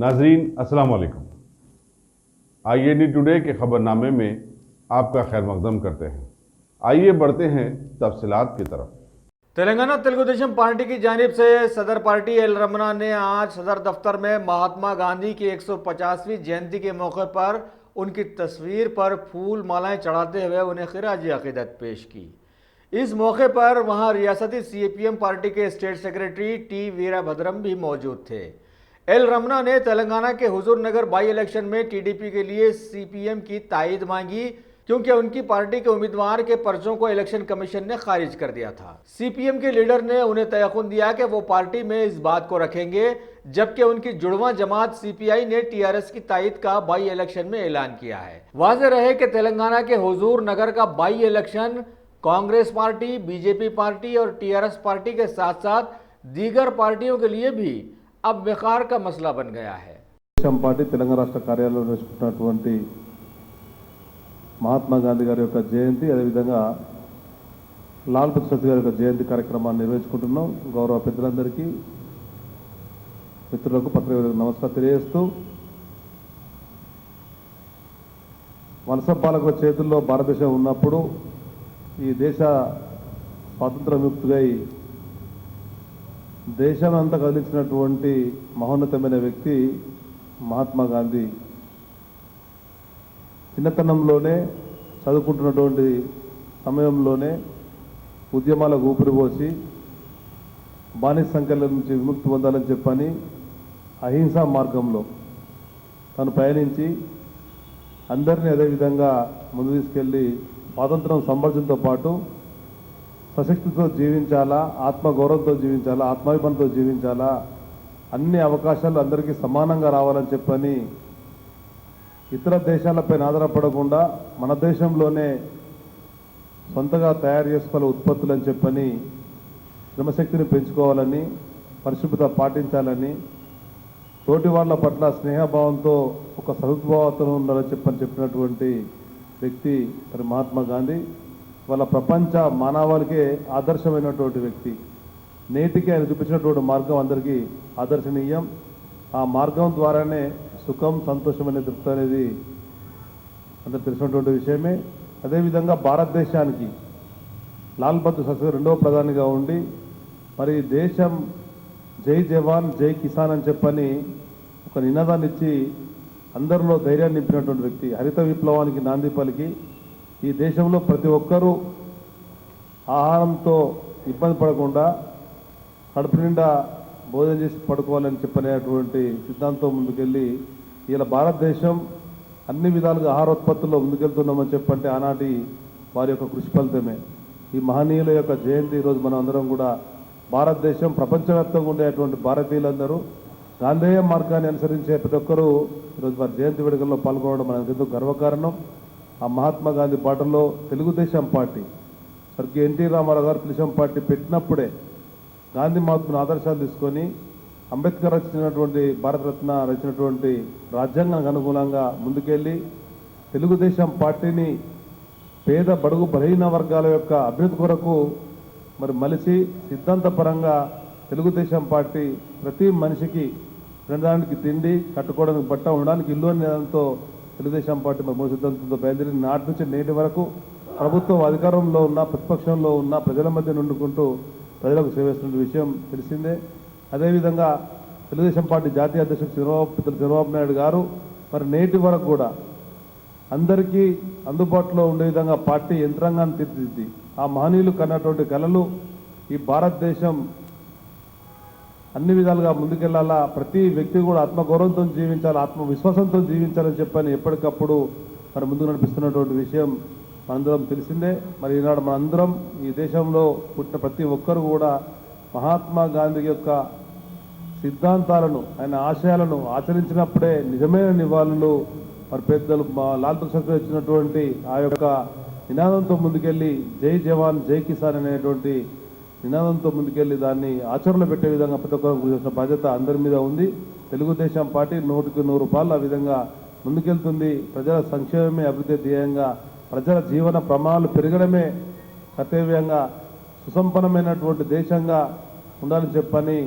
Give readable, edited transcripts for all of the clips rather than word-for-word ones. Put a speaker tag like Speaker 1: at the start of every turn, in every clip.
Speaker 1: नाजरीन अस्सलाम वालेकुम। IAD टुडे के खबरनामे में आपका खैर मकदम करते हैं। आइए बढ़ते हैं तफसीलात की तरफ।
Speaker 2: तेलंगाना तेलुगुदेशम पार्टी की जानिब से सदर पार्टी एल रमना ने आज सदर दफ्तर में महात्मा गांधी की 150वीं जयंती के मौके पर उनकी तस्वीर पर फूल मालाएं चढ़ाते हुए उन्हें खिराज अकीदत पेश की। इस मौके पर वहां रियासती CPM पार्टी के स्टेट सेक्रेटरी T वीरभद्रम भी मौजूद थे। एल रमना ने तेलंगाना के हुजूर नगर बाई इलेक्शन में TDP के लिए CPM की तायद मांगी, क्योंकि उनकी पार्टी के उम्मीदवार के पर्चों को इलेक्शन कमीशन ने खारिज कर दिया था। CPM के लीडर ने उन्हें तयक़ुन दिया कि वो पार्टी में इस बात को रखेंगे, जबकि उनकी जुड़वां जमात CPI ने TRS की तायद का बाई इलेक्शन में ऐलान किया है। वाज़ेह रहे कि तेलंगाना के हुजूर नगर का by election Congress party, BJP party और TRS पार्टी के साथ साथ दीगर पार्टियों के लिए भी अब विकार का मसला बन गया है।
Speaker 3: पार्टी तेलंगाना राष्ट्र कार्यालయంలో నిర్వహించుకున్నటువంటి మహాత్మా గాంధీ గారి యొక్క జయంతి, అదేవిధంగా లాల్ బహదూర్ శాస్త్రి గారి యొక్క జయంతి కార్యక్రమాన్ని నిర్వహించుకుంటున్నాం. గౌరవ పెద్దలందరికీ, మిత్రులకు, పత్రికలకు నమస్కారం తెలియజేస్తూ, వలస పాలకుల చేతుల్లో భారతదేశం ఉన్నప్పుడు ఈ దేశ స్వాతంత్ర విముక్తిగై దేశానంతా కదిలించినటువంటి మహోన్నతమైన వ్యక్తి మహాత్మా గాంధీ. చిన్నతనంలోనే చదువుకుంటున్నటువంటి సమయంలోనే ఉద్యమాలకు ఊపిరిపోసి బానిస సంఖ్యల నుంచి విముక్తి పొందాలని చెప్పని అహింసా మార్గంలో తను పయనించి అందరినీ అదేవిధంగా ముందు తీసుకెళ్ళి స్వాతంత్రం సంపాదించడంతో పాటు సశక్తితో జీవించాలా, ఆత్మగౌరవంతో జీవించాలా, ఆత్మాభిమానంతో జీవించాలా, అన్ని అవకాశాలు అందరికీ సమానంగా రావాలని చెప్పని ఇతర దేశాలపైన ఆధారపడకుండా మన దేశంలోనే సొంతగా తయారు చేసుకోవాలి ఉత్పత్తులు అని చెప్పని శ్రమశక్తిని పెంచుకోవాలని, పరిశుభ్రత పాటించాలని, తోటి వాళ్ళ పట్ల స్నేహభావంతో ఒక సహృద్భావంతో ఉండాలని చెప్పినటువంటి వ్యక్తి మరి మహాత్మా గాంధీ. వాళ్ళ ప్రపంచ మానవాళికే ఆదర్శమైనటువంటి వ్యక్తి. నేటికి ఆయన చూపించినటువంటి మార్గం అందరికీ ఆదర్శనీయం. ఆ మార్గం ద్వారానే సుఖం, సంతోషం అనే తృప్తి అనేది అందరికి తెలిసినటువంటి విషయమే. అదేవిధంగా భారతదేశానికి లాల్ బహదూర్ శాస్త్రి రెండవ ప్రధానిగా ఉండి మరి దేశం జై జవాన్ జై కిసాన్ అని చెప్పని ఒక నినాదాన్ని ఇచ్చి అందరిలో ధైర్యాన్ని నింపినటువంటి వ్యక్తి. హరిత విప్లవానికి నాంది పలికి ఈ దేశంలో ప్రతి ఒక్కరూ ఆహారంతో ఇబ్బంది పడకుండా కడుపు నిండా భోజనం చేసి పడుకోవాలని చెప్పనేటువంటి సిద్ధాంతం ముందుకెళ్ళి ఇలా భారతదేశం అన్ని విధాలుగా ఆహారోత్పత్తుల్లో ముందుకెళ్తున్నామని చెప్పంటే ఆనాటి వారి యొక్క కృషి ఫలితమే. ఈ మహనీయుల యొక్క జయంతి ఈరోజు మనం అందరం కూడా భారతదేశం ప్రపంచవ్యాప్తంగా ఉండేటువంటి భారతీయులందరూ గాంధేయ మార్గాన్ని అనుసరించే ప్రతి ఒక్కరూ ఈరోజు వారి జయంతి వేడుకల్లో పాల్గొనడం మనకు ఎంతో గర్వకారణం. ఆ మహాత్మా గాంధీ పాటల్లో తెలుగుదేశం పార్టీ స్వర్గీయ ఎన్టీ రామారావు గారు తెలుగుదేశం పార్టీ పెట్టినప్పుడే గాంధీ మహాత్ముని ఆదర్శాలు తీసుకొని అంబేద్కర్ రచించినటువంటి భారతరత్న రచించినటువంటి రాజ్యాంగానికి అనుగుణంగా ముందుకెళ్ళి తెలుగుదేశం పార్టీని పేద బడుగు బలహీన వర్గాల యొక్క అభివృద్ధి కొరకు మరి మలిచి సిద్ధాంతపరంగా తెలుగుదేశం పార్టీ ప్రతి మనిషికి తినడానికి తిండి, కట్టుకోవడానికి బట్ట, ఉండడానికి ఇల్లు అనే దాంతో తెలుగుదేశం పార్టీ మరి మూడు సిద్ధాంతంతో బయలుదేరి నాటి నుంచి నేటి వరకు ప్రభుత్వం అధికారంలో ఉన్న, ప్రతిపక్షంలో ఉన్న ప్రజల మధ్య నుండుకుంటూ ప్రజలకు సేవిస్తున్న విషయం తెలిసిందే. అదేవిధంగా తెలుగుదేశం పార్టీ జాతీయ అధ్యక్షుడు చంద్రబాబు నాయుడు గారు మరి నేటి వరకు కూడా అందరికీ అందుబాటులో ఉండే విధంగా పార్టీ యంత్రాంగాన్ని తీర్చిదిద్ది ఆ మహనీయులు కన్నటువంటి కళలు ఈ భారతదేశం అన్ని విధాలుగా ముందుకెళ్లాలా, ప్రతి వ్యక్తి కూడా ఆత్మగౌరవంతో జీవించాలి, ఆత్మవిశ్వాసంతో జీవించాలని చెప్పని ఎప్పటికప్పుడు మరి ముందుకు నడిపిస్తున్నటువంటి విషయం మనందరం తెలిసిందే. మరి ఈనాడు మనందరం ఈ దేశంలో పుట్టిన ప్రతి ఒక్కరు కూడా మహాత్మా గాంధీ యొక్క సిద్ధాంతాలను, ఆయన ఆశయాలను ఆచరించినప్పుడే నిజమైన నివాళులు మరి పెద్దలు లాల్ బహదూర్ శాస్త్రి ఇచ్చినటువంటి ఆ యొక్క నినాదంతో ముందుకెళ్ళి జై జవాన్ జై కిసాన్ అనేటువంటి నినాదంతో ముందుకెళ్ళి దాన్ని ఆచరణలో పెట్టే విధంగా ప్రతి ఒక్కరు కృషి చేసిన బాధ్యత అందరి మీద ఉంది. తెలుగుదేశం పార్టీ 100కి 100 రూపాయలు ఆ విధంగా ముందుకెళ్తుంది. ప్రజల సంక్షేమమే అభివృద్ధి ధ్యేయంగా, ప్రజల జీవన ప్రమాణాలు పెరగడమే కర్తవ్యంగా, సుసంపన్నమైనటువంటి దేశంగా ఉండాలని చెప్పని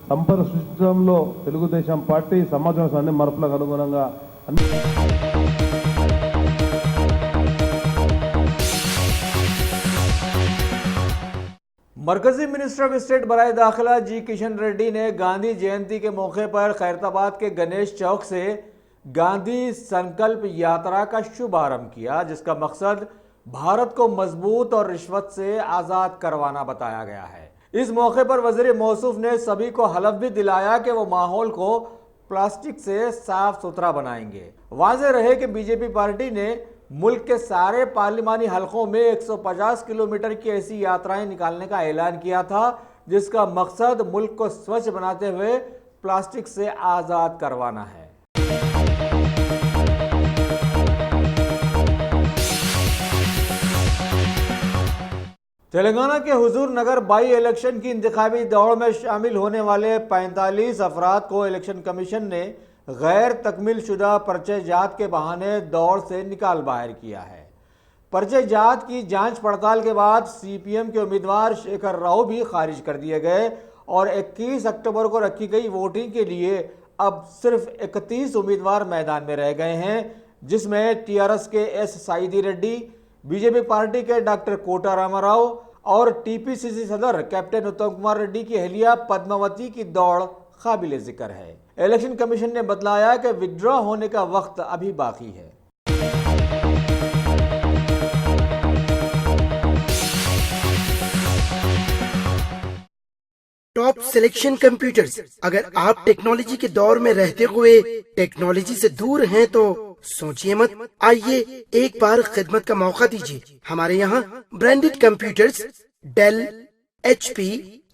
Speaker 3: సంపద సృష్టించడంలో తెలుగుదేశం పార్టీ సమాజం అన్ని మార్పులకు అనుగుణంగా
Speaker 2: मरकजी मिनिस्टर ऑफ स्टेट बराए दाखिला जी किशन रेड्डी ने गांधी जयंती के मौके पर खैरताबाद के गणेश चौक से गांधी संकल्प यात्रा का शुभारंभ किया, जिसका मकसद भारत को मजबूत और रिश्वत से आज़ाद करवाना बताया गया है। इस मौके पर वज़ीर मौसूफ ने सभी को हलफ भी दिलाया कि वो माहौल को प्लास्टिक से साफ सुथरा बनाएंगे। वाज़ेह रहे कि बीजेपी पार्टी ने मुल्क के सारे पार्लिमानी हलकों में 150 किलोमीटर की ऐसी यात्राएं निकालने का ऐलान किया था, जिसका मकसद मुल्क को स्वच्छ बनाते हुए प्लास्टिक से आज़ाद करवाना है। तेलंगाना के हुजूर नगर बाई इलेक्शन की इंतखाबी दौड़ में शामिल होने वाले 45 अफराद को इलेक्शन कमीशन ने गैर तकमील शुदा पर्चे जात के बहाने दौड़ से निकाल बाहर किया है। पर्चे जात की जांच पड़ताल के बाद सीपीएम के उम्मीदवार शेखर राव भी खारिज कर दिए गए और 21 अक्टूबर को रखी गई वोटिंग के लिए अब सिर्फ 31 उम्मीदवार मैदान में रह गए हैं, जिसमें टीआरएस के S Saidi Reddy, BJP party के डॉक्टर कोटा रामाराव और टीपीसीसी सदर कैप्टन उत्तम कुमार रेड्डी की अहलिया पद्मावती की दौड़ काबिल जिक्र है। इलेक्शन कमीशन ने बतलाया कि विड्रॉ होने का वक्त अभी बाकी है।
Speaker 4: Top selection computers. अगर आप टेक्नोलॉजी के दौर में रहते हुए टेक्नोलॉजी से दूर हैं तो सोचिए मत, आइए एक बार खिदमत का मौका दीजिए। हमारे यहाँ branded computers Dell, HP,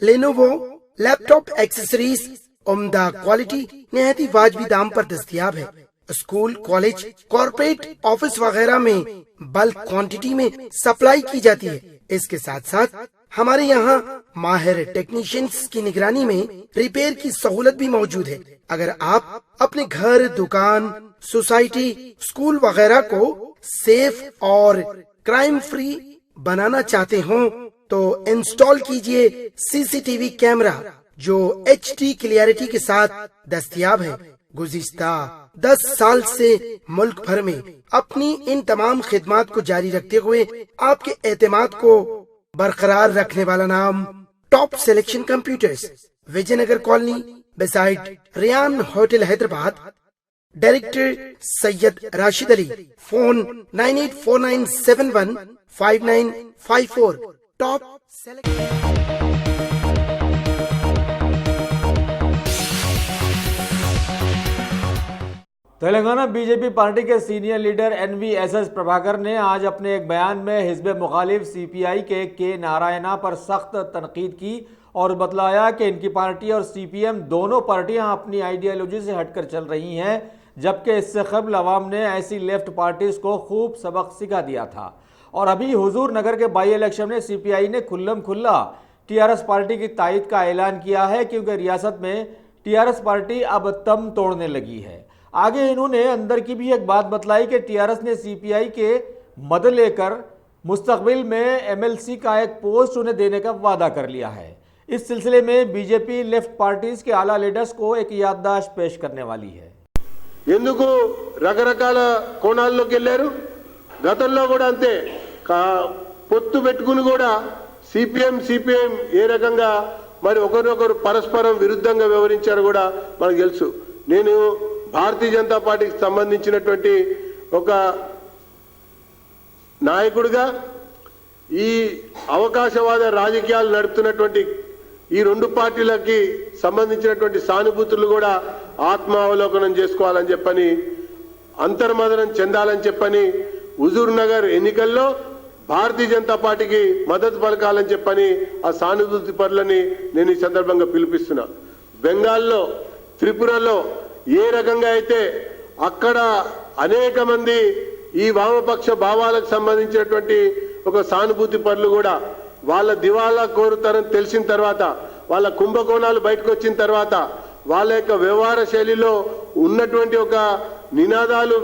Speaker 4: Lenovo, laptop accessories उम्दा क्वालिटी निहायती वाजबी दाम पर दस्तयाब है। स्कूल, कॉलेज, कॉर्पोरेट, ऑफिस वगैरह में बल्क क्वांटिटी में सप्लाई की जाती है। इसके साथ साथ हमारे यहाँ माहिर टेक्नीशियंस की निगरानी में रिपेयर की सहूलत भी मौजूद है। अगर आप अपने घर, दुकान, सोसाइटी, स्कूल वगैरह को सेफ और क्राइम फ्री बनाना चाहते हो तो इंस्टॉल कीजिए सीसीटीवी कैमरा जो HD क्लियरिटी के साथ दस्तयाब है। गुज़िश्ता 10 साल से मुल्क भर में अपनी इन तमाम खिदमात को जारी रखते हुए आपके एतमाद को बरकरार रखने वाला नाम top selection computers, Vijayanagar colony beside Riyan hotel Hyderabad. Director Syed Rashid Ali. Phone 9849715954। Top
Speaker 2: Telangana BJP party के सीनियर लीडर NVSS प्रभाकर ने आज अपने एक बयान में हिज़्ब मुखालिफ CPI के नारायणा पर सख्त तनकीद की और बतलाया कि इनकी पार्टी और CPM दोनों पार्टियां अपनी आइडियोलॉजी से हटकर चल रही हैं, जबकि इससे कबल अवाम ने ऐसी लेफ्ट पार्टीज को खूब सबक सिखा दिया था। और अभी हुजूर नगर के बाई इलेक्शन में CPI ने खुल्लम खुल्ला TRS पार्टी की तायद का ऐलान किया है, क्योंकि रियासत में TRS पार्टी अब तम तोड़ने लगी है। आगे इन्होंने अंदर की भी एक बात बतलाई कि TRS ने CPI के मदद लेकर मुस्तकबिल में MLC का एक पोस्ट उन्हें देने का वादा कर लिया है। इस सिलसिले में बीजेपी लेफ्ट पार्टीज के आला लीडर्स को एक याददाश्त पेश करने वाली है।
Speaker 5: ఎందుకు రకరకాల కోణాల్లోకి వెళ్ళారు? గతంలో కూడా అంతే పొత్తు పెట్టుకుని కూడా సిపిఎం ఏ రకంగా మరి ఒకరినొకరు పరస్పరం విరుద్ధంగా వ్యవహరించారు కూడా మనకు తెలుసు. నేను భారతీయ జనతా పార్టీకి సంబంధించినటువంటి ఒక నాయకుడిగా ఈ అవకాశవాద రాజకీయాలు నడుపుతున్నటువంటి ఈ రెండు పార్టీలకి సంబంధించినటువంటి సానుభూతులు కూడా ఆత్మావలోకనం చేసుకోవాలని చెప్పని, అంతర్మదనం చెందాలని చెప్పని, హుజూర్ నగర్ ఎన్నికల్లో భారతీయ జనతా పార్టీకి మద్దతు పలకాలని చెప్పని ఆ సానుభూతి పరులని నేను ఈ సందర్భంగా పిలుపుస్తున్నా. బెంగాల్లో, త్రిపురలో ఏ రకంగా అయితే అక్కడ అనేక మంది ఈ వామపక్ష భావాలకు సంబంధించినటువంటి ఒక సానుభూతి పరులు కూడా వాళ్ళ దివాలా కోరుతారని తెలిసిన తర్వాత, వాళ్ళ కుంభకోణాలు బయటకు వచ్చిన తర్వాత, వాళ్ళ యొక్క వ్యవహార శైలిలో ఉన్నటువంటి ఒక నినాదాలు,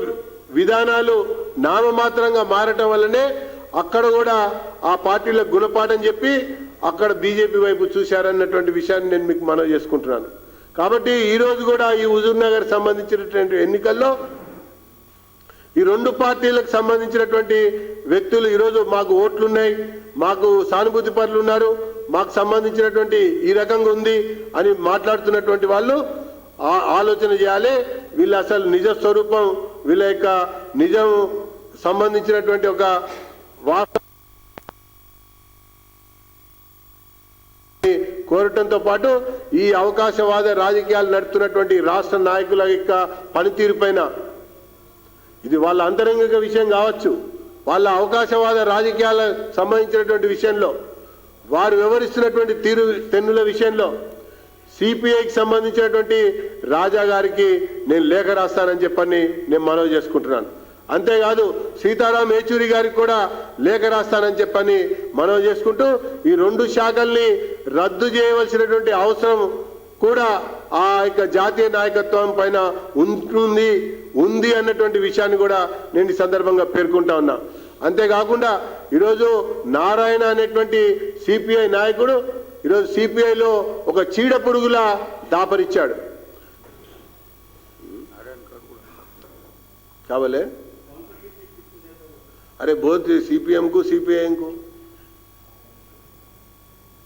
Speaker 5: విధానాలు నామమాత్రంగా మారటం వల్లనే అక్కడ కూడా ఆ పార్టీలకు గుణపాఠం చెప్పి అక్కడ బీజేపీ వైపు చూశారన్నటువంటి విషయాన్ని నేను మీకు మనవి చేసుకుంటున్నాను. కాబట్టి ఈ రోజు కూడా ఈ హుజూర్ నగర్ సంబంధించినటువంటి ఎన్నికల్లో ఈ రెండు పార్టీలకు సంబంధించినటువంటి వ్యక్తులు ఈరోజు మాకు ఓట్లున్నాయి, మాకు సానుభూతి పరులు ఉన్నారు, మాకు సంబంధించినటువంటి ఈ రకంగా ఉంది అని మాట్లాడుతున్నటువంటి వాళ్ళు ఆలోచన చేయాలి. వీళ్ళ అసలు నిజ స్వరూపం, వీళ్ళ యొక్క నిజం సంబంధించినటువంటి ఒక వాస్తవ కోరటంతో పాటు ఈ అవకాశవాద రాజకీయాలు నడుపుతున్నటువంటి రాష్ట్ర నాయకుల యొక్క పనితీరు పైన, ఇది వాళ్ళ అంతరంగిక విషయం కావచ్చు, వాళ్ళ అవకాశవాద రాజకీయాలకు సంబంధించినటువంటి విషయంలో వారు వివరిస్తున్నటువంటి తెన్నుల విషయంలో సిపిఐకి సంబంధించినటువంటి రాజా గారికి నేను లేఖ రాస్తానని చెప్పని నేను మనవి చేసుకుంటున్నాను. అంతేకాదు సీతారాం యేచూరి గారికి కూడా లేఖ రాస్తానని చెప్పని మనవి చేసుకుంటూ ఈ రెండు శాఖల్ని రద్దు చేయవలసినటువంటి అవసరం కూడా ఆ యొక్క జాతీయ నాయకత్వం పైన ఉంది అన్నటువంటి విషయాన్ని కూడా నేను ఈ సందర్భంగా పేర్కొంటా ఉన్నా. అంతేకాకుండా ఈరోజు నారాయణ అనేటువంటి సిపిఐ నాయకుడు ఈరోజు సిపిఐలో ఒక చీడ పురుగులా దాపరిచ్చాడు. కావాలే अरे बहुत सीपीएम को सीपीआईएम को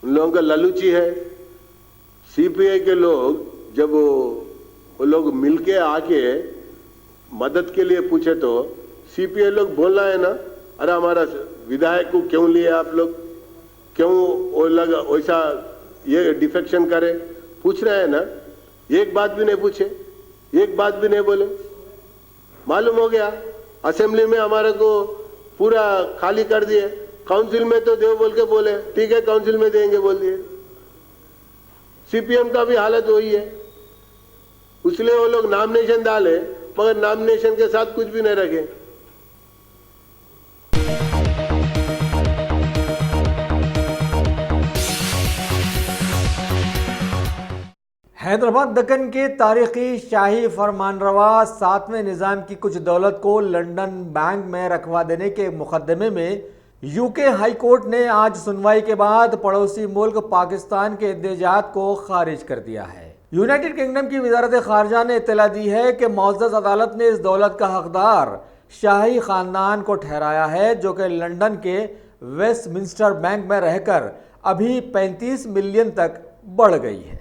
Speaker 5: उन लोगों का लालूची है. सीपीआई के लोग जब वो लोग मिलके आके मदद के लिए पूछे तो सीपीआई लोग बोलना है ना, अरे हमारा विधायक को क्यों लिए आप लोग, क्यों वो लोग वैसा ये डिफेक्शन करे, पूछ रहे हैं ना. एक बात भी नहीं पूछे, एक बात भी नहीं बोले. मालूम हो गया असेंबली में हमारे को पूरा खाली कर दिए. काउंसिल में तो देव बोल के बोले ठीक है काउंसिल में देंगे बोल दिए. सीपीएम का भी हालत वही है. इसलिए वो लोग नॉमिनेशन डाले मगर नॉमिनेशन के साथ कुछ भी नहीं रखे.
Speaker 2: हैदराबाद दक्कन के तारीखी शाही फरमानरवा 7वें निज़ाम की कुछ दौलत को लंदन बैंक में रखवा देने के मुकदमे में यूके हाई कोर्ट ने आज सुनवाई के बाद पड़ोसी मुल्क पाकिस्तान के एहतजाज को खारिज कर दिया है. यूनाइटेड किंगडम की वजारत खारजा ने इत्तला दी है कि मुअज़्ज़ज़ अदालत ने इस दौलत का हकदार शाही ख़ानदान को ठहराया है, जो कि लंदन के वेस्टमिंस्टर बैंक में रहकर अभी 35 मिलियन तक बढ़ गई है.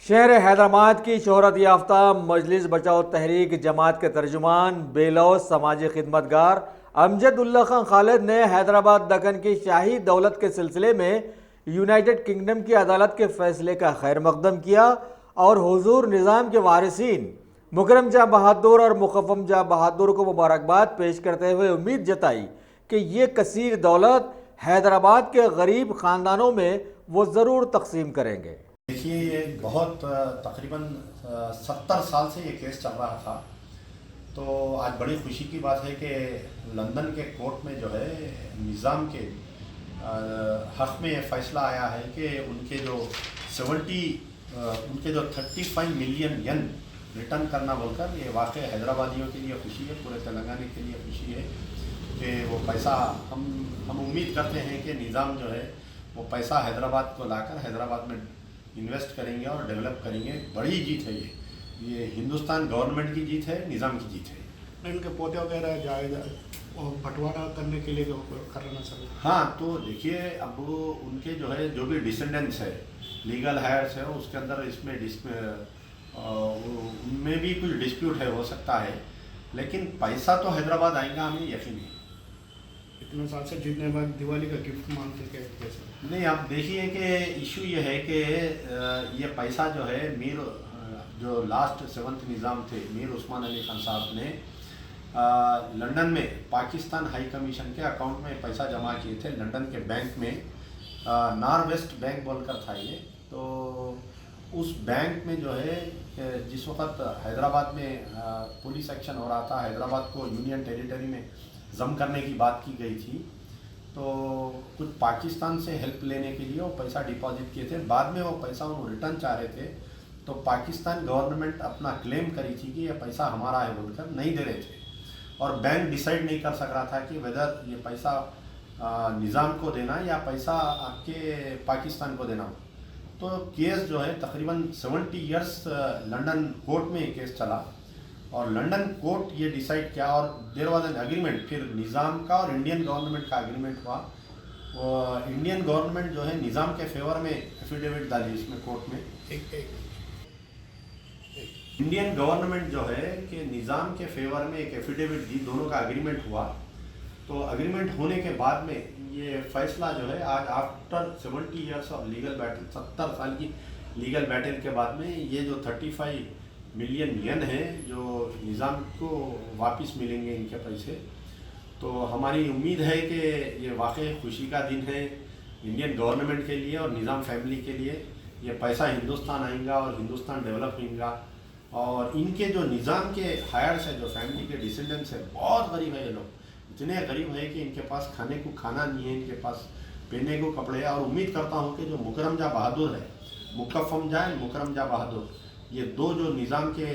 Speaker 2: शहर हैदराबाद की शोहरत याफ्ता मजलिस बचाओ तहरीक जमात के तर्जुमान बेलौस समाजी खिदमतगार अमजद उल्ला खान खालिद ने हैदराबाद दक्कन की शाही दौलत के सिलसिले में यूनाइटेड किंगडम की अदालत के फैसले का खैर मकदम किया और हुजूर निज़ाम के वारिसीन मुकरम जा बहादुर और मुखफ़म जा बहादुर को मुबारकबाद पेश करते हुए उम्मीद जताई कि ये कसीर दौलत हैदराबाद के गरीब ख़ानदानों में वो ज़रूर तकसीम करेंगे.
Speaker 6: देखिए ये बहुत तकरीबन 70 साल से ये केस चल रहा था, तो आज बड़ी खुशी की बात है कि लंदन के कोर्ट में जो है निज़ाम के हक़ में ये फ़ैसला आया है कि उनके जो 35 मिलियन यन रिटर्न करना बोलकर, ये वाकई हैदराबादियों के लिए खुशी है, पूरे तेलंगाना के लिए खुशी है कि वो पैसा हम उम्मीद करते हैं कि निज़ाम जो है वो पैसा हैदराबाद को लाकर हैदराबाद में इन्वेस्ट करेंगे और डेवलप करेंगे. बड़ी जीत है ये हिंदुस्तान गवर्नमेंट की जीत है, निज़ाम की जीत है.
Speaker 7: इनके पौधे वगैरह जायज़ बंटवारा करने के लिए जो कर रहा सर.
Speaker 6: हाँ, तो देखिए अब उनके जो है जो भी डिसेंडेंट्स है, लीगल हायर्स है, उसके अंदर इसमें उनमें भी कुछ डिस्प्यूट है, हो सकता है, लेकिन पैसा तो हैदराबाद आएगा, हमें यकीन है.
Speaker 7: इतने साल से जीतने बाद दिवाली का गिफ्ट मांगते कैसे?
Speaker 6: नहीं, आप देखिए कि इशू ये है कि ये पैसा जो है जो लास्ट 7th निज़ाम थे मीर उस्मान अली खान साहब ने लंदन में पाकिस्तान हाई कमीशन के अकाउंट में पैसा जमा किए थे लंदन के बैंक में. नॉर्थ वेस्ट बैंक बोलकर था ये. तो उस बैंक में जो है जिस वक्त हैदराबाद में पुलिस एक्शन हो रहा था, हैदराबाद को यूनियन टेरिटरी में जम करने की बात की गई थी, तो कुछ पाकिस्तान से हेल्प लेने के लिए वो पैसा डिपॉजिट किए थे. बाद में वो पैसा वो रिटर्न चाह रहे थे, तो पाकिस्तान गवर्नमेंट अपना क्लेम करी थी कि ये पैसा हमारा है बोलकर नहीं दे रहे थे. और बैंक डिसाइड नहीं कर सक रहा था कि वेदर ये पैसा निज़ाम को देना या पैसा आपके पाकिस्तान को देना। तो केस जो है तकरीबन 70 इयर्स लंदन कोर्ट में केस चला और लंदन कोर्ट ये डिसाइड किया और देयर वाज एन एग्रीमेंट, फिर निज़ाम का और इंडियन गवर्नमेंट का एग्रीमेंट हुआ। और इंडियन गवर्नमेंट जो है निज़ाम के फेवर में एफिडेविट डाली इसमें कोर्ट में। इंडियन गवर्नमेंट जो है कि निज़ाम के फेवर में एक एफिडेविट दी, दोनों का एग्रीमेंट हुआ। तो एग्रीमेट होने के बाद में ये फैसला जो है आज after 70 years of legal battle, 70 साल की लीगल बैटल के बाद में ये जो 35 मिलियन येन है जो निज़ाम को वापस मिलेंगे इनके पैसे। तो हमारी उम्मीद है कि ये वाकई खुशी का दिन है इंडियन गवर्नमेंट के लिए और निज़ाम फैमिली के लिए। ये पैसा हिंदुस्तान आएगा और हिंदुस्तान डेवलप होगा। और इनके जो निज़ाम के हायर्स है, जो फैमिली के डिसेंडेंट्स है, बहुत गरीब है ये लोग, इतने गरीब है कि इनके पास खाने को खाना नहीं है, इनके पास पहनने को कपड़े हैं। और उम्मीद करता हूँ कि जो मुकरम जा बहादुर है, मुकफ़म जा मुकरम जा बहादुर, ये दो जो निज़ाम के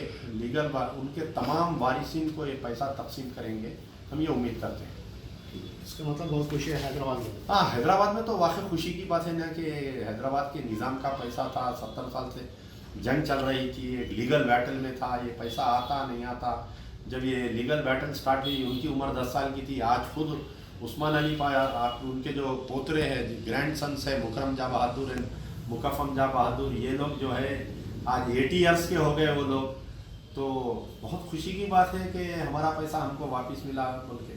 Speaker 6: लीगल उनके तमाम वारिसिन को ये पैसा तकसीम करेंगे, हम ये उम्मीद करते हैं।
Speaker 7: इसका मतलब बहुत खुशी है हैदराबाद में।
Speaker 6: हाँ, हैदराबाद में तो वाकई खुशी की बात है ना कि हैदराबाद के निज़ाम का पैसा था, 70 साल से जंग चल रही थी, एक लीगल बैटल में था, ये पैसा आता नहीं आता। जब ये लीगल बैटल स्टार्ट हुई उनकी उम्र 10 साल की थी। आज खुद उस्मान अली पाया, उनके जो पोतरे हैं, ग्रैंड सन्स है मुकरम जा बहादुर एंड मुकफ़म जा बहादुर, ये लोग जो है आज 80 इयर्स के हो गए वो लोग। तो बहुत खुशी की बात है कि हमारा पैसा हमको वापस मिला बोल के।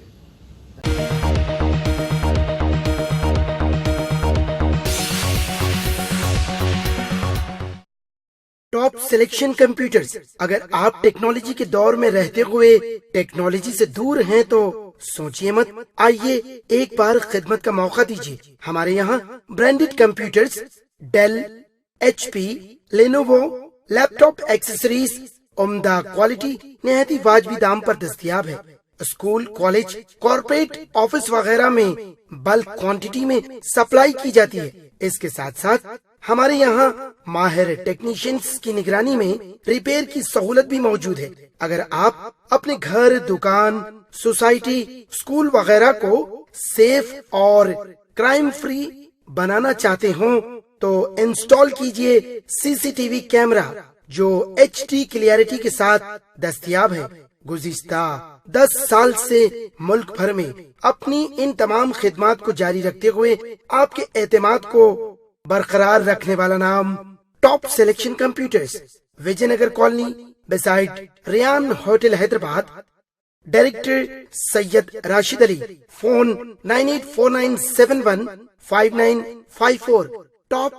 Speaker 4: Top selection computers. अगर आप टेक्नोलॉजी के दौर में रहते हुए टेक्नोलॉजी से दूर हैं तो सोचिए मत, आइए एक बार खिदमत का मौका दीजिए। हमारे यहाँ branded computers Dell, HP, Lenovo, laptop accessories उम्दा क्वालिटी निहायत ही वाजबी दाम पर दस्तयाब है। स्कूल, कॉलेज, कॉर्पोरेट, ऑफिस वगैरह में बल्क क्वांटिटी में सप्लाई की जाती है। इसके साथ साथ हमारे यहाँ माहिर टेक्नीशियंस की निगरानी में रिपेयर की सहूलत भी मौजूद है। अगर आप अपने घर, दुकान, सोसाइटी, स्कूल वगैरह को सेफ और क्राइम फ्री बनाना चाहते हो तो इंस्टॉल कीजिए CCTV कैमरा जो HD क्लियरिटी के साथ दस्तयाब है। गुज़िश्ता 10 साल से मुल्क भर में अपनी इन तमाम खिदमात को जारी रखते हुए आपके एतमाद को बरकरार रखने वाला नाम top selection computers, Vijayanagar colony beside Riyan hotel Hyderabad. Director Syed Rashid Ali. Phone 9849715954। Top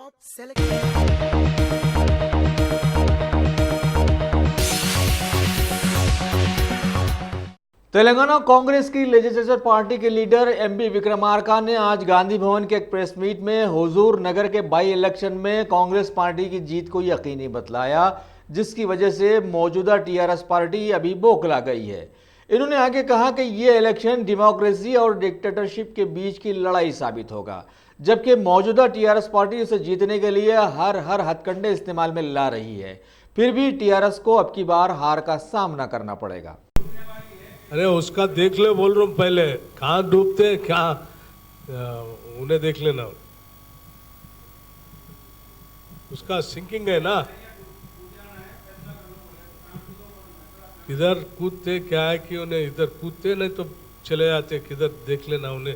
Speaker 2: Telangana Congress की लेजिस्लेचर पार्टी के लीडर MB विक्रमार्का ने आज गांधी भवन के एक प्रेस मीट में हुजूर नगर के बाई इलेक्शन में कांग्रेस पार्टी की जीत को यकीनी बतलाया, जिसकी वजह से मौजूदा TRS पार्टी अभी बौखला गई है। इन्होंने आगे कहा कि ये इलेक्शन डेमोक्रेसी और डिक्टेटरशिप के बीच की लड़ाई साबित होगा, जबकि मौजूदा TRS पार्टी उसे जीतने के लिए हर हथकंडे इस्तेमाल में ला रही है। फिर भी TRS को अब की बार हार का सामना करना पड़ेगा।
Speaker 8: अरे उसका देख ले बोल रहा हूँ, पहले कहाँ डूबते क्या उन्हें देख लेना, उसका सिंकिंग है ना, किधर कूदते क्या है कि उन्हें इधर कूदते नहीं तो चले जाते, किधर देख लेना उन्हें।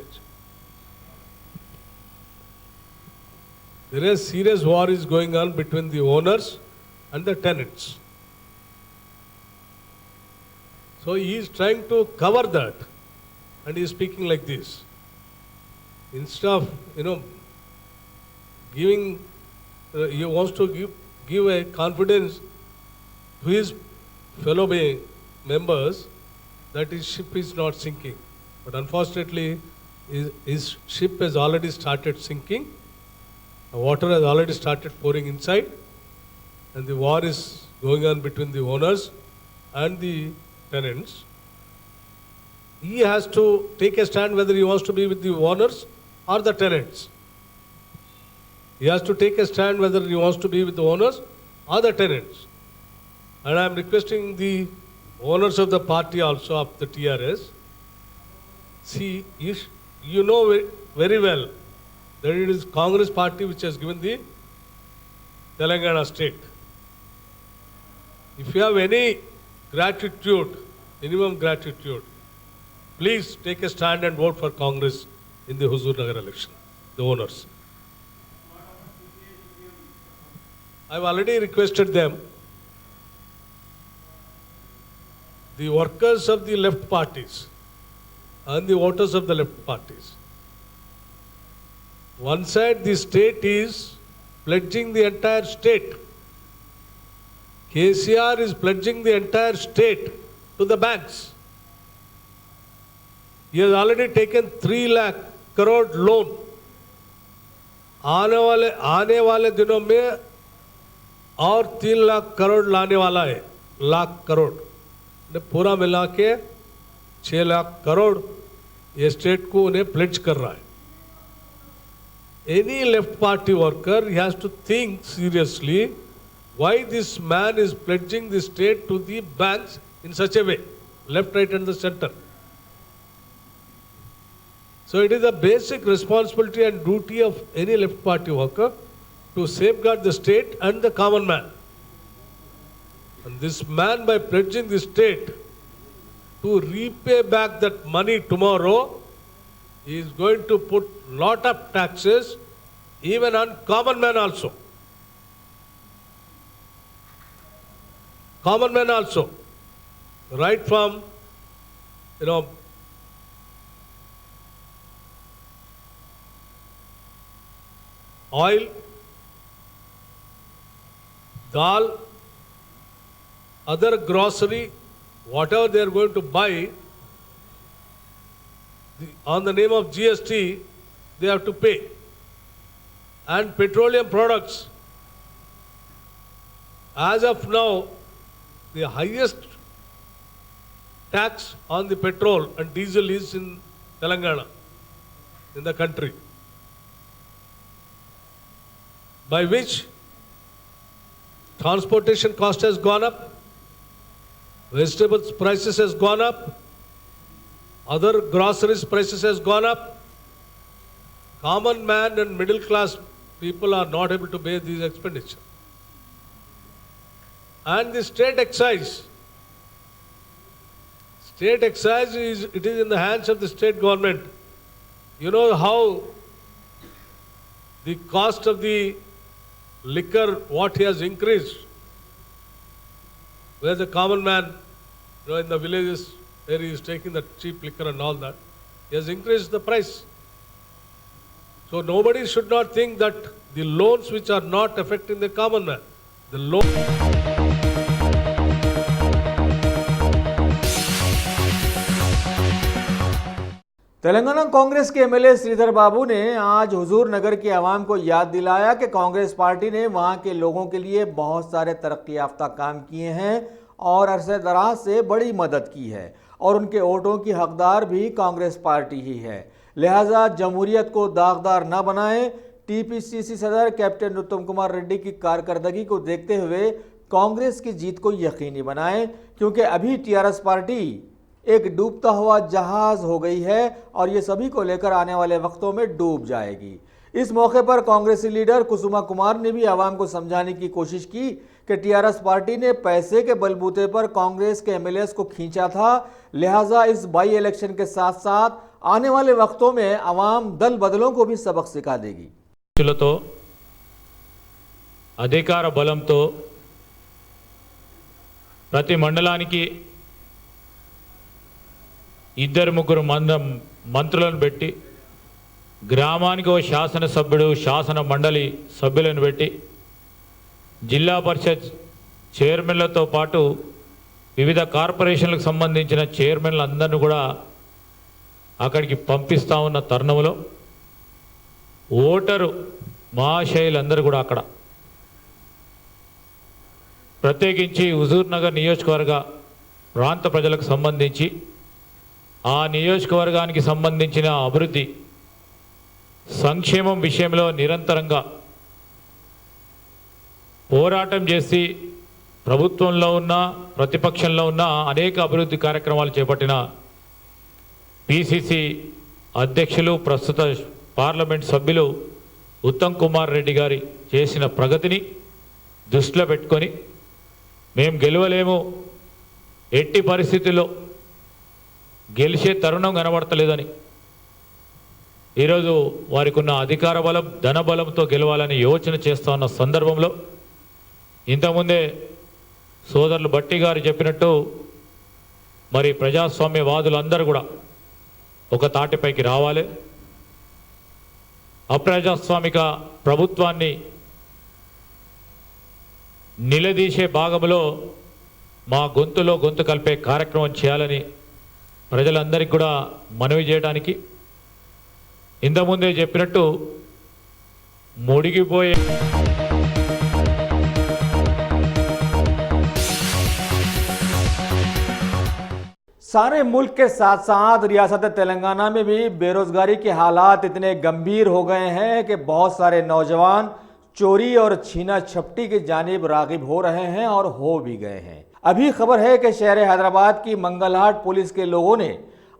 Speaker 8: There is serious war is going on between the owners and the tenants. So he is trying to cover that, and he is speaking like this. Instead of giving, he wants to give a confidence to his fellow members that his ship is not sinking. But unfortunately, his ship has already started sinking. The water has already started pouring inside, and the war is going on between the owners and the tenants. He has to take a stand whether he wants to be with the owners or the tenants. He has to take a stand whether he wants to be with the owners or the tenants. And I am requesting the owners of the party also of the TRS, see, you know very well that it is Congress party which has given the Telangana state. If you have any gratitude, minimum gratitude, please take a stand and vote for Congress in the Huzur Nagar election, the owners. I've already requested them, the workers of the left parties and the voters of the left parties. One side, the state is pledging the entire state. KCR is pledging the entire state to the banks. He has already taken 3 lakh crore loan. आने वाले दिनों में और 3 लाख करोड़ लाने वाला है, लाख करोड़ ने पूरा मिला के 6 लाख करोड़ ये स्टेट को उन्हें प्लेज कर रहा है. Any left party worker, he has to think seriously why this man is pledging the state to the banks in such a way, left, right and the center. So it is a basic responsibility and duty of any left party worker to safeguard the state and the common man. And this man, by pledging the state to repay back that money tomorrow, he is going to put lot of taxes even on common man also. Common man also. Right from, oil, dal, other grocery, whatever they are going to buy, on the name of GST, they have to pay. And petroleum products, as of now, the highest tax on the petrol and diesel is in Telangana, in the country, by which transportation cost has gone up, vegetables prices has gone up, other groceries prices has gone up. Common man and middle class people are not able to pay these expenditure. And the state excise is in the hands of the state government. You know how the cost of the liquor, what he has increased, where the common man, in the villages where he is taking the cheap liquor and all that, he has increased the price. So nobody should not think that the loans which are not affecting the common man, the loan.
Speaker 2: Telangana Congress के MLA Shridhar बाबू ने आज हुजूर नगर के आवाम को याद दिलाया कि Congress party ने वहां के लोगों के लिए बहुत सारे तरक्की याफ्ता काम किए हैं और अरसे दराज से बड़ी मदद की है और उनके वोटों की हकदार भी कांग्रेस पार्टी ही है। लिहाजा जमहूरियत को दागदार न बनाएं। टीपीसीसी सदर कैप्टन उत्तम कुमार रेड्डी की कारकर्दगी को देखते हुए कांग्रेस की जीत को यकीनी बनाएं, क्योंकि अभी टीआरएस पार्टी एक डूबता हुआ जहाज हो गई है और ये सभी को लेकर आने वाले वक्तों में डूब जाएगी। इस मौके पर कांग्रेसी लीडर कुसुमा कुमार ने भी आवाम को समझाने की कोशिश की कि टीआरएस पार्टी ने पैसे के बलबूते पर कांग्रेस के एमएलएस को खींचा था, लिहाजा इस बाई इलेक्शन के साथ साथ आने वाले वक्तों में आवाम दल बदलों को भी सबक सिखा देगी।
Speaker 9: అధికార బలంతో ప్రతి మండలానికి 2-3 మంత్రులను పెట్టి గ్రామానికి ఓ శాసన సభ్యుడు శాసన మండలి సభ్యులను పెట్టి జిల్లా పరిషత్ చైర్మన్లతో పాటు వివిధ కార్పొరేషన్లకు సంబంధించిన చైర్మన్లందరినీ కూడా అక్కడికి పంపిస్తా ఉన్న తరుణంలో ఓటరు మహాశయులందరూ కూడా అక్కడ ప్రత్యేకించి హుజూర్ నగర్ నియోజకవర్గ ప్రాంత ప్రజలకు సంబంధించి ఆ నియోజకవర్గానికి సంబంధించిన అభివృద్ధి సంక్షేమం విషయంలో నిరంతరంగా పోరాటం చేసి ప్రభుత్వంలో ఉన్న ప్రతిపక్షంలో ఉన్న అనేక అభివృద్ధి కార్యక్రమాలు చేపట్టిన పిసిసి అధ్యక్షులు ప్రస్తుత పార్లమెంట్ సభ్యులు ఉత్తమ్ కుమార్ రెడ్డి గారి చేసిన ప్రగతిని దృష్టిలో పెట్టుకొని మేము గెలవలేము, ఎట్టి పరిస్థితుల్లో గెలిచే తరుణం కనబడతలేదని ఈరోజు వారికి ఉన్న అధికార బలం ధన బలంతో గెలవాలని యోచన చేస్తూ ఉన్న సందర్భంలో ఇంతకుముందే సోదరులు భట్టి గారు చెప్పినట్టు మరి ప్రజాస్వామ్యవాదులందరూ కూడా ఒక తాటిపైకి రావాలి. అప్రజాస్వామిక ప్రభుత్వాన్ని నిలదీసే భాగంలో మా గొంతులో గొంతు కలిపే కార్యక్రమం చేయాలని ప్రజలందరికీ కూడా మనవి చేయడానికి ఇంతకుముందే చెప్పినట్టు ముడిగిపోయే
Speaker 2: सारे मुल्क के साथ साथ रियासत तेलंगाना में भी बेरोजगारी के हालात इतने गंभीर हो गए हैं कि बहुत सारे नौजवान चोरी और छीना झपटी की जानिब रागिब हो रहे हैं और हो भी गए हैं। अभी खबर है कि शहर हैदराबाद की मंगलहाट पुलिस के लोगों ने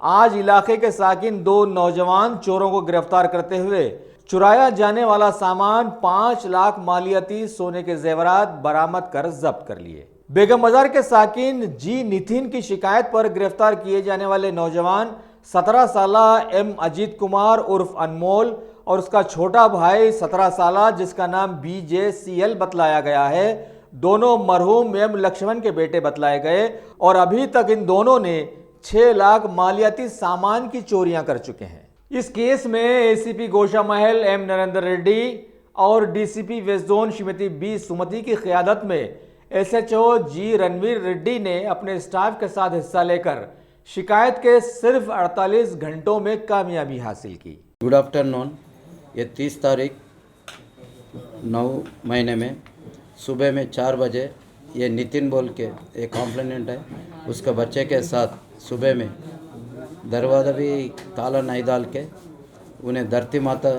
Speaker 2: आज इलाके के साकिन 2 नौजवान चोरों को गिरफ्तार करते हुए चुराया जाने वाला सामान 5 लाख मालियाती सोने के जेवरात बरामद कर जब्त कर लिए। बेगम बाजार के साकिन जी नितिन की शिकायत पर गिरफ्तार किए जाने वाले नौजवान 17 साला एम अजीत कुमार उर्फ अनमोल और उसका छोटा भाई 17 साला जिसका नाम BJCL बतलाया गया है, दोनों मरहूम एम लक्ष्मण के बेटे बतलाए गए और अभी तक इन दोनों ने 6 लाख मालियाती सामान की चोरियां कर चुके हैं। इस केस में ACP गोशा महल एम नरेंद्र रेड्डी और DCP west zone Shrimati B सुमति की क़यादत में SHO G रणवीर रेड्डी ने अपने स्टाफ के साथ हिस्सा लेकर शिकायत के सिर्फ 48 घंटों में कामयाबी हासिल की।
Speaker 10: Good afternoon. ये 30 तारीख 9 महीने में सुबह में 4 बजे ये नितिन बोल के एक कॉम्प्लेनेंट है, उसका बच्चे के साथ सुबह में दरवाज़ा भी ताला नहीं डाल के उन्हें धरती माता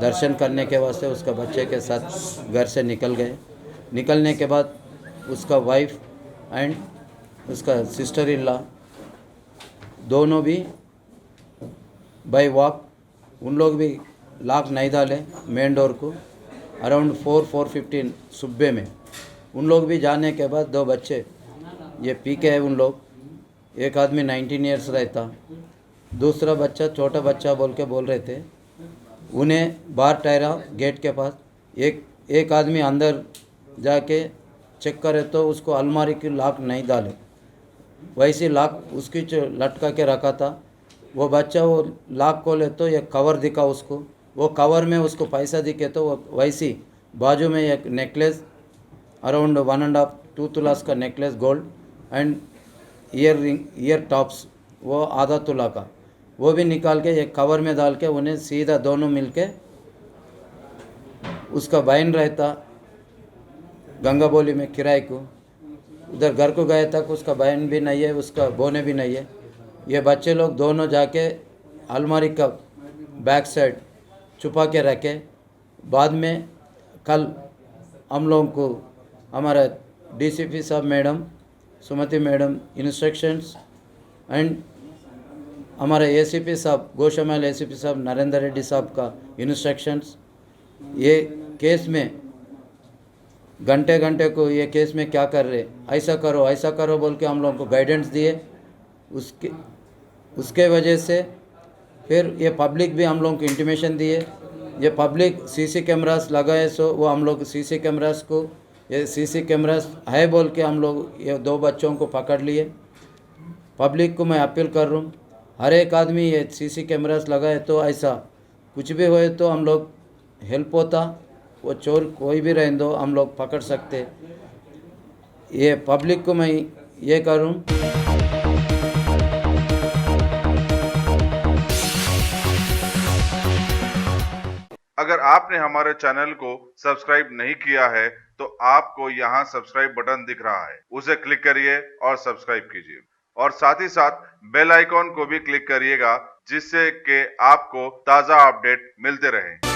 Speaker 10: दर्शन करने के वास्ते उसका बच्चे के साथ घर से निकल गए। निकलने के बाद उसका वाइफ एंड उसका सिस्टर इन लॉ दोनों भी बाय वॉक, उन लोग भी लॉक नहीं डाले मेन डोर को। अराउंड 4:15 सुबह में उन लोग भी जाने के बाद 2 बच्चे ये पी के है उन लोग, एक आदमी 19 ईयर्स रहता, दूसरा बच्चा छोटा बच्चा बोल रहे थे। उन्हें बाहर ठहरा गेट के पास, एक आदमी अंदर जाके चेक करे तो उसको अलमारी की लॉक नहीं डाले, वैसे लॉक उसकी लटका के रखा था। वो बच्चा वो लॉक खोले तो एक कवर दिखा उसको, वो कवर में उसको पैसा दिखे तो वो वैसे बाजू में एक नेकलेस अराउंड 1.5-2 तुलास का necklace gold and year tops वो आधा तुला का वो भी निकाल के एक कवर में डाल के उन्हें सीधा दोनों मिलके उसका बहन रहता गंगाबोली में किराए को उधर घर को गया तक उसका बहन भी नहीं है, उसका बोने भी नहीं है। ये बच्चे लोग दोनों जाके अलमारी का बैक साइड छुपा के रखे। बाद में कल हम लोगों को हमारा DCP साहब madam Sumati madam instructions and हमारे ACP साहब गोशा महल ACP साहब नरेंद्र रेड्डी साहब का इंस्ट्रक्शंस, ये केस में घंटे घंटे को ये केस में क्या कर रहे, ऐसा करो बोल के हम लोगों को गाइडेंस दिए। उसके वजह से फिर ये पब्लिक भी हम लोगों को इंटीमेशन दिए। ये पब्लिक CC कैमरास लगाए सो वो हम लोग CC कैमरास को ये CC कैमरास है बोल के हम लोग ये 2 बच्चों को पकड़ लिए। पब्लिक को मैं अपील कर रहा हूँ, हर एक आदमी ये CC कैमरास लगाए तो ऐसा कुछ भी होए तो हम लोग हेल्प होता, वो चोर कोई भी रहने दो हम लोग पकड़ सकते। ये पब्लिक को मैं ये करूँ।
Speaker 1: अगर आपने हमारे चैनल को सब्सक्राइब नहीं किया है तो आपको यहाँ सब्सक्राइब बटन दिख रहा है, उसे क्लिक करिए और सब्सक्राइब कीजिए और साथ ही साथ बेल आइकॉन को भी क्लिक करिएगा जिससे कि आपको ताज़ा अपडेट मिलते रहें।